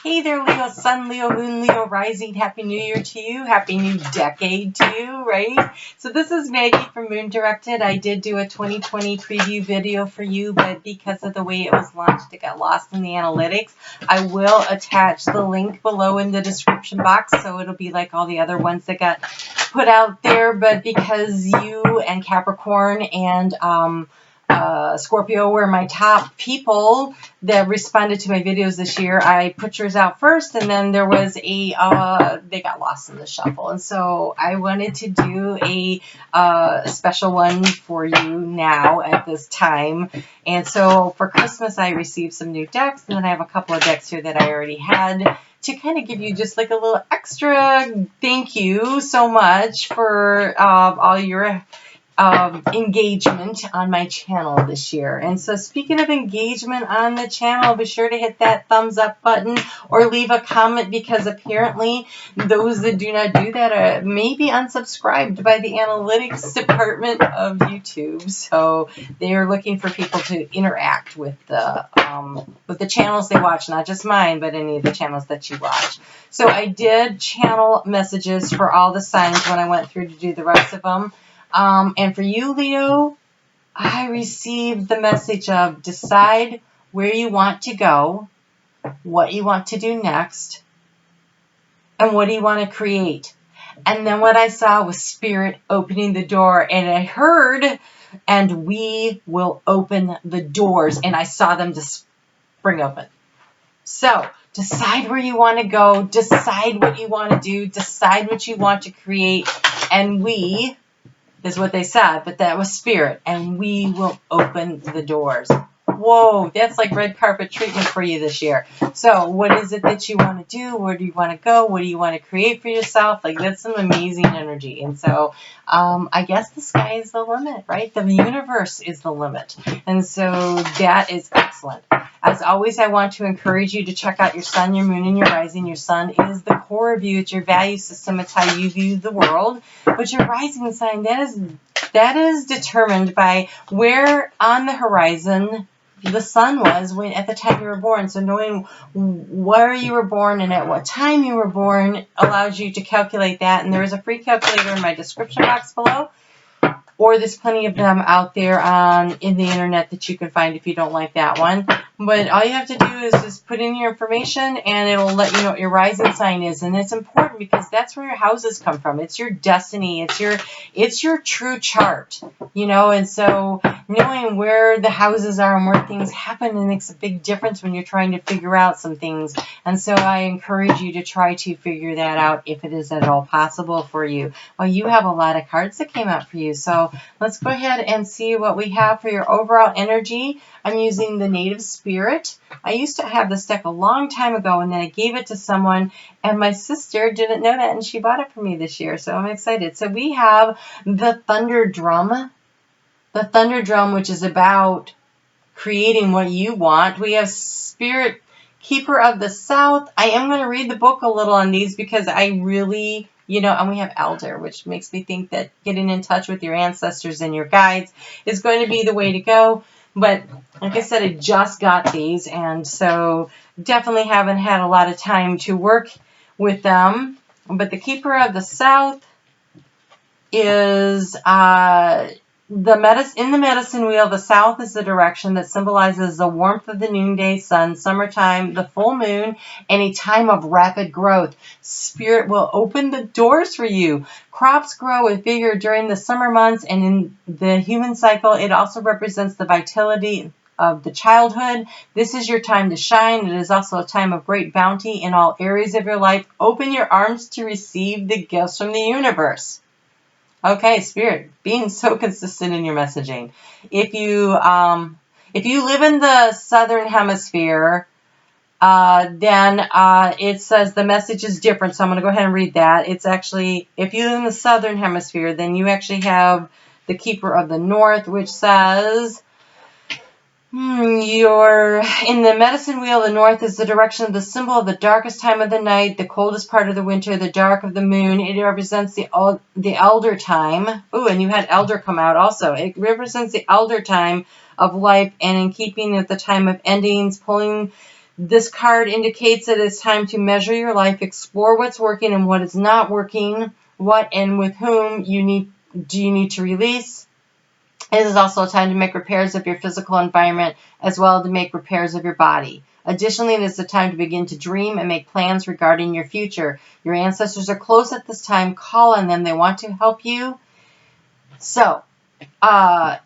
Hey there, Leo Sun, Leo Moon, Leo Rising. Happy New Year to you. Happy New Decade to you, right? So this is Maggie from Moon Directed. I did do a 2020 preview video for you, but because of the way it was launched, it got lost in the analytics. I will attach the link below in the description box, so it'll be like all the other ones that got put out there. But because you and Capricorn and Scorpio were my top people that responded to my videos this year, I put yours out first, and then there was they got lost in the shuffle, and so I wanted to do a special one for you now at this time. And so for Christmas I received some new decks, and then I have a couple of decks here that I already had to kind of give you just like a little extra thank you so much for all your engagement on my channel this year. And so speaking of engagement on the channel, be sure to hit that thumbs up button or leave a comment, because apparently those that do not do that may be unsubscribed by the analytics department of YouTube. So they are looking for people to interact with the channels they watch, not just mine, but any of the channels that you watch. So I did channel messages for all the signs when I went through to do the rest of them. And for you, Leo, I received the message of decide where you want to go, what you want to do next, and what do you want to create. And then what I saw was Spirit opening the door, and I heard, and we will open the doors, and I saw them just spring open. So decide where you want to go, decide what you want to do, decide what you want to create, and we is what they said, but that was Spirit, and we will open the doors. Whoa, that's like red carpet treatment for you this year. So what is it that you want to do? Where do you want to go? What do you want to create for yourself? Like, that's some amazing energy. And so I guess the sky is the limit, right? The universe is the limit. And so that is excellent. As always, I want to encourage you to check out your sun, your moon, and your rising. Your sun is the core of you. It's your value system. It's how you view the world. But your rising sign, that is determined by where on the horizon the sun was when at the time you were born. So knowing where you were born and at what time you were born allows you to calculate that. And there is a free calculator in my description box below, or there's plenty of them out there in the internet that you can find if you don't like that one. But all you have to do is just put in your information, and it'll let you know what your rising sign is. And it's important because that's where your houses come from. It's your destiny. It's your true chart, you know. And so knowing where the houses are and where things happen, it makes a big difference when you're trying to figure out some things. And so I encourage you to try to figure that out if it is at all possible for you. Well, you have a lot of cards that came out for you. So let's go ahead and see what we have for your overall energy. I'm using the Native Spirit. I used to have this deck a long time ago, and then I gave it to someone, and my sister didn't know that, and she bought it for me this year, so I'm excited. So we have the Thunder Drum. The Thunder Drum, which is about creating what you want. We have Spirit Keeper of the South. I am going to read the book a little on these because I really... and we have Elder, which makes me think that getting in touch with your ancestors and your guides is going to be the way to go. But like I said, I just got these, and so definitely haven't had a lot of time to work with them. But the Keeper of the South is in the medicine wheel. The south is the direction that symbolizes the warmth of the noonday sun, summertime, the full moon, and a time of rapid growth. Spirit will open the doors for you. Crops grow with vigor during the summer months, and in the human cycle, it also represents the vitality of the childhood. This is your time to shine. It is also a time of great bounty in all areas of your life. Open your arms to receive the gifts from the universe. Okay, Spirit, being so consistent in your messaging. If you live in the southern hemisphere, then it says the message is different. So I'm going to go ahead and read that. It's actually, if you live in the southern hemisphere, then you actually have the Keeper of the North, which says, you're in the medicine wheel. The north is the direction of the symbol of the darkest time of the night, the coldest part of the winter, the dark of the moon. It represents the elder time. Ooh, and you had elder come out also. It represents the elder time of life, and in keeping with the time of endings, pulling This card indicates that it's time to measure your life, explore what's working and what is not working, what and with whom do you need to release. It is also a time to make repairs of your physical environment as well as to make repairs of your body. Additionally, it is a time to begin to dream and make plans regarding your future. Your ancestors are close at this time. Call on them. They want to help you. So,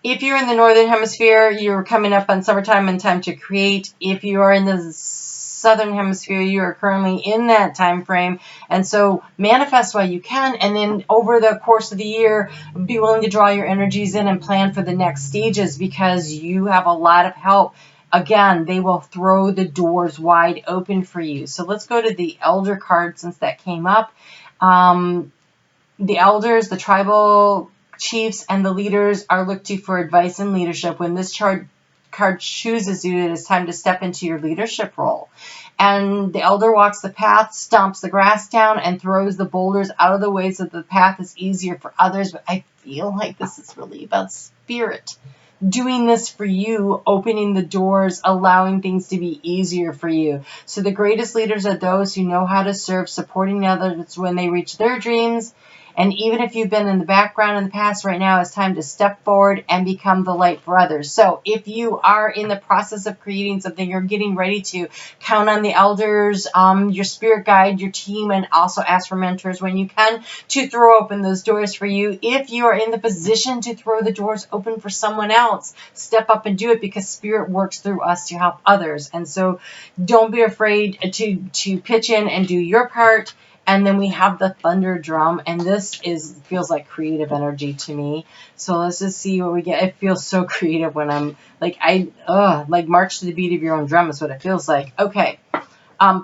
if you're in the Northern Hemisphere, you're coming up on summertime and time to create. If you are in the Southern Hemisphere, you are currently in that time frame. And so manifest while you can. And then over the course of the year, be willing to draw your energies in and plan for the next stages because you have a lot of help. Again, they will throw the doors wide open for you. So let's go to the Elder card since that came up. The elders, the tribal chiefs, and the leaders are looked to for advice and leadership. When this card chooses you, it is time to step into your leadership role. And the elder walks the path, stomps the grass down, and throws the boulders out of the way so that the path is easier for others. But I feel like this is really about spirit doing this for you, opening the doors, allowing things to be easier for you. So the greatest leaders are those who know how to serve, supporting others when they reach their dreams. And even if you've been in the background in the past, right now it's time to step forward and become the light for others. So if you are in the process of creating something, you're getting ready to, count on the elders, your spirit guide, your team, and also ask for mentors when you can to throw open those doors for you. If you are in the position to throw the doors open for someone else, step up and do it because spirit works through us to help others. And so don't be afraid to pitch in and do your part. And then we have the thunder drum, and this feels like creative energy to me. So let's just see what we get. It feels so creative when I'm like, like march to the beat of your own drum is what it feels like. Okay.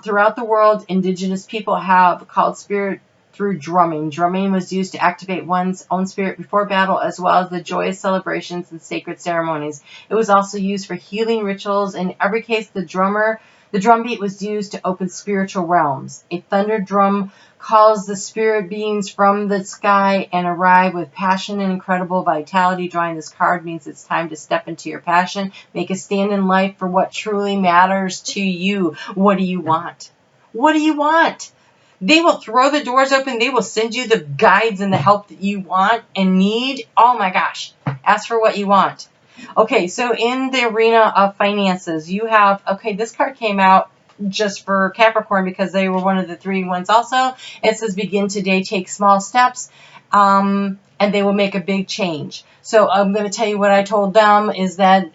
Throughout the world, indigenous people have called spirit through drumming. Drumming was used to activate one's own spirit before battle, as well as the joyous celebrations and sacred ceremonies. It was also used for healing rituals. In every case, the drum beat was used to open spiritual realms. A thunder drum calls the spirit beings from the sky and arrive with passion and incredible vitality. Drawing this card means it's time to step into your passion, make a stand in life for what truly matters to you. What do you want? What do you want? They will throw the doors open. They will send you the guides and the help that you want and need. Oh my gosh. Ask for what you want. Okay, so in the arena of finances, you have, this card came out just for Capricorn because they were one of the 3 ones also. It says begin today, take small steps, and they will make a big change. So I'm going to tell you what I told them is that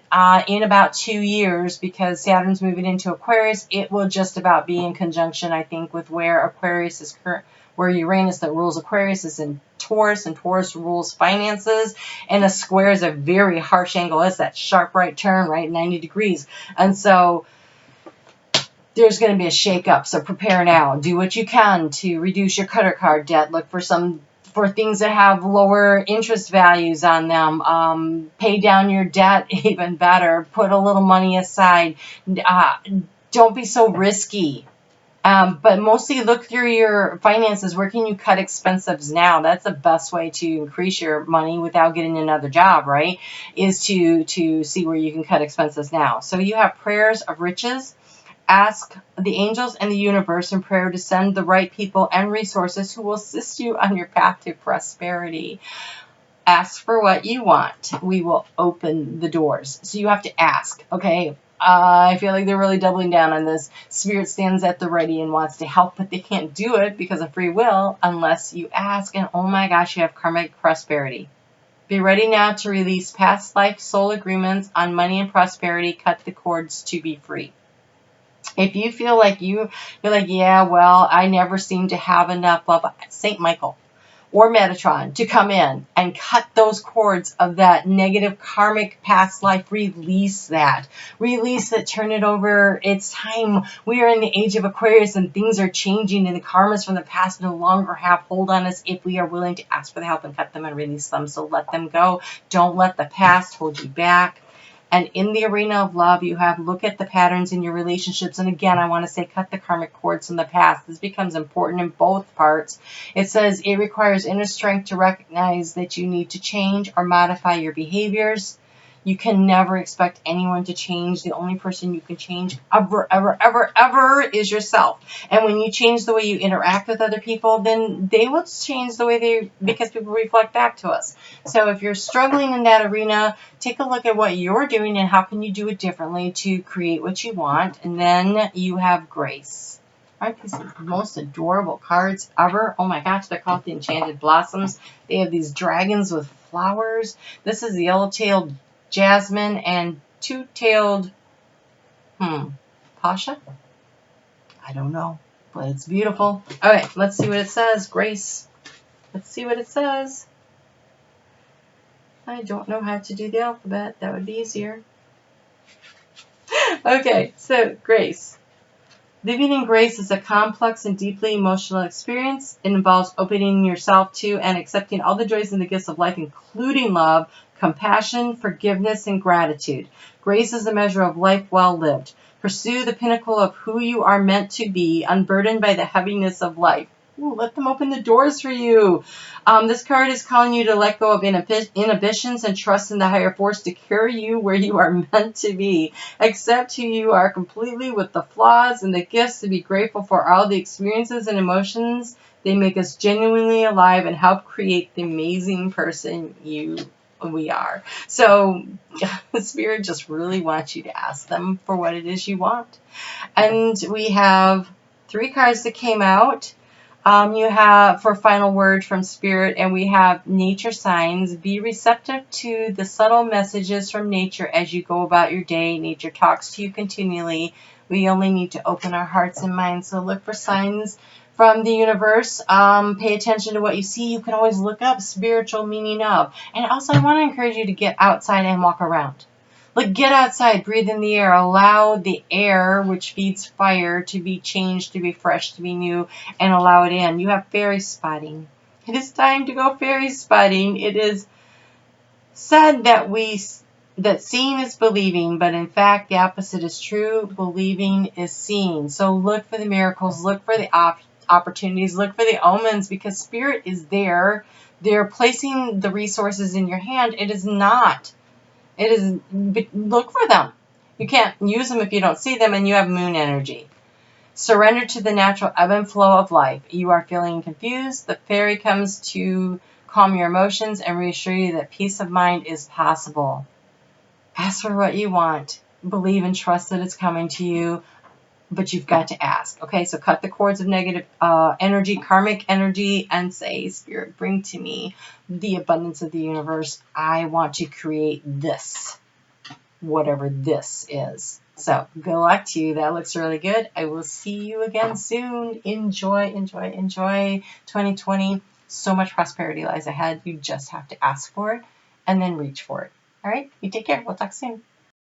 in about 2 years, because Saturn's moving into Aquarius, it will just about be in conjunction, I think, with where Aquarius is where Uranus that rules Aquarius is in Taurus, and Taurus rules finances, and a square is a very harsh angle. It's that sharp right turn, right, 90 degrees. And so there's going to be a shake-up. So prepare now. Do what you can to reduce your credit card debt. Look for things that have lower interest values on them. Pay down your debt even better. Put a little money aside. Don't be so risky. But mostly look through your finances. Where can you cut expenses now? That's the best way to increase your money without getting another job, right? Is to see where you can cut expenses now. So you have prayers of riches. Ask the angels and the universe in prayer to send the right people and resources who will assist you on your path to prosperity. Ask for what you want. We will open the doors. So you have to ask, okay? I feel like they're really doubling down on this. Spirit stands at the ready and wants to help, but they can't do it because of free will unless you ask. And oh my gosh, you have karmic prosperity. Be ready now to release past life soul agreements on money and prosperity. Cut the cords to be free. If you feel like you're like, yeah, well, I never seem to have enough, blah, blah, St. Michael or Metatron to come in and cut those cords of that negative karmic past life. Release that. Release it. Turn it over. It's time. We are in the age of Aquarius and things are changing, and the karmas from the past no longer have hold on us if we are willing to ask for the help and cut them and release them. So let them go. Don't let the past hold you back. And in the arena of love, you have look at the patterns in your relationships. And again, I want to say cut the karmic cords from the past. This becomes important in both parts. It says it requires inner strength to recognize that you need to change or modify your behaviors. You can never expect anyone to change. The only person you can change ever, ever, ever, ever is yourself. And when you change the way you interact with other people, then they will change the way because people reflect back to us. So if you're struggling in that arena, take a look at what you're doing and how can you do it differently to create what you want. And then you have grace. Aren't these the most adorable cards ever? Oh my gosh, they're called the Enchanted Blossoms. They have these dragons with flowers. This is the yellow-tailed jasmine and two-tailed, pasha? I don't know, but it's beautiful. All right, let's see what it says. Grace. Let's see what it says. I don't know how to do the alphabet. That would be easier. Okay, so Grace. Living in grace is a complex and deeply emotional experience. It involves opening yourself to and accepting all the joys and the gifts of life, including love, compassion, forgiveness, and gratitude. Grace is a measure of life well lived. Pursue the pinnacle of who you are meant to be, unburdened by the heaviness of life. Ooh, let them open the doors for you. This card is calling you to let go of inhibitions and trust in the higher force to carry you where you are meant to be. Accept who you are completely with the flaws and the gifts, to be grateful for all the experiences and emotions. They make us genuinely alive and help create the amazing person we are. So Spirit just really wants you to ask them for what it is you want. And we have 3 cards that came out. You have for final word from Spirit, and we have nature signs. Be receptive to the subtle messages from nature as you go about your day. Nature talks to you continually. We only need to open our hearts and minds. So look for signs from the universe. Pay attention to what you see. You can always look up spiritual meaning of. And also, I want to encourage you to get outside and walk around. Like, get outside, breathe in the air, allow the air, which feeds fire, to be changed, to be fresh, to be new, and allow it in. You have fairy spotting. It is time to go fairy spotting. It is said that seeing is believing, but in fact, the opposite is true. Believing is seeing. So look for the miracles, look for the opportunities, look for the omens, because Spirit is there. They're placing the resources in your hand. It is not. It is, look for them. You can't use them if you don't see them, and you have moon energy. Surrender to the natural ebb and flow of life. You are feeling confused. The fairy comes to calm your emotions and reassure you that peace of mind is possible. Ask for what you want. Believe and trust that it's coming to you, but you've got to ask. Okay, so cut the cords of negative energy, karmic energy, and say, Spirit, bring to me the abundance of the universe. I want to create this, whatever this is. So good luck to you. That looks really good. I will see you again soon. Enjoy, enjoy, enjoy 2020. So much prosperity lies ahead. You just have to ask for it and then reach for it. All right, you take care. We'll talk soon.